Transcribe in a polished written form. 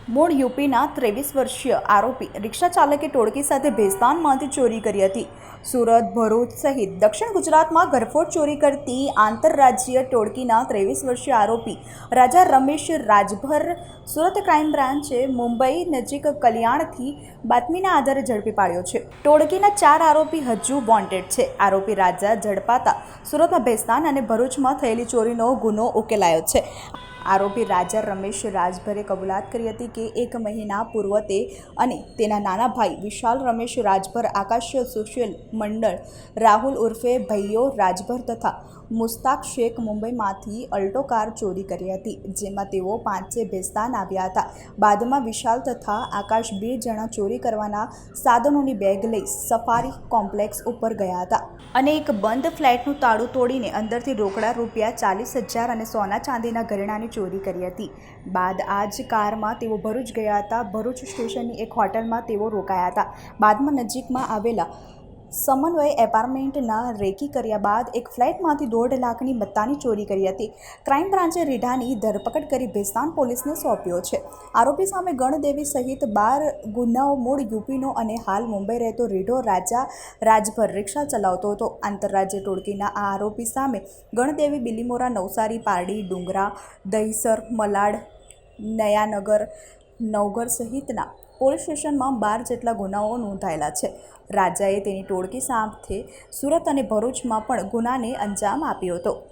મૂળ યુપીના 23 વર્ષીય આરોપી રિક્ષા ચાલકે ટોળકી સાથે ભેસ્તાનમાંથી ચોરી કરી હતી। સુરત, ભરૂચ સહિત દક્ષિણ ગુજરાતમાં ઘરફોડ ચોરી કરતી આંતરરાજ્ય ટોળકીના 23 વર્ષીય આરોપી રાજા રમેશ રાજભર સુરત ક્રાઇમ બ્રાન્ચે મુંબઈ નજીક કલ્યાણથી બાતમીના આધારે ઝડપી પાડ્યો છે। ટોળકીના 4 આરોપી હજુ વોન્ટેડ છે। આરોપી રાજા ઝડપાતા સુરતમાં ભેસ્તાન અને ભરૂચમાં થયેલી ચોરીનો ગુનો ઉકેલાયો છે। આરોપી રાજા રમેશ રાજભરે કબૂલાત કરી હતી કે 1 મહિના પૂર્વ તે અને તેના નાના ભાઈ વિશાલ રમેશ રાજભર આકાશીય સોશિયલ મંડળ રાહુલ ઉર્ફે ભૈયો રાજભર તથા મુસ્તાક શેખ મુંબઈમાંથી અલ્ટો કાર ચોરી કરી હતી, જેમાં તેઓ 5 ભેસ્તાન આવ્યા હતા। બાદમાં વિશાલ તથા આકાશ 2 જણા ચોરી કરવાના સાધનોની બેગ લઈ સફારી કોમ્પ્લેક્સ ઉપર ગયા હતા અને એક બંધ ફ્લેટનું તાળું તોડીને અંદરથી રોકડા રૂપિયા 40,000 અને સોના ચાંદીના ઘરેણાંની ચોરી કરી હતી। બાદ આ જ કારમાં તેઓ ભરૂચ ગયા હતા। ભરૂચ સ્ટેશનની એક હોટલમાં તેઓ રોકાયા હતા। બાદમાં નજીકમાં આવેલા સમન્વય એપાર્ટમેન્ટના રેકી કર્યા બાદ એક ફ્લેટમાંથી 1.5 લાખની મત્તાની ચોરી કરી હતી। ક્રાઇમ બ્રાન્ચે રીઢાની ધરપકડ કરી ભેસ્તાન પોલીસને સોંપ્યો છે। આરોપી સામે ગણદેવી સહિત 12 ગુનાઓ મૂળ યુપીનો અને હાલ મુંબઈ રહેતો રીઢો રાજા રાજભર રિક્ષા ચલાવતો હતો। આંતરરાજ્ય ટોળકીના આ આરોપી સામે ગણદેવી, બિલીમોરા, નવસારી, પારડી, ડુંગરા, દહીસર, મલાડ, નયાનગર, નવઘર સહિતના પોલીસ સ્ટેશનમાં 12 જેટલા ગુનાઓ નોંધાયેલા છે। રાજાએ તેની ટોળકી સાથે સુરત અને ભરૂચમાં પણ ગુનાને અંજામ આપ્યો હતો।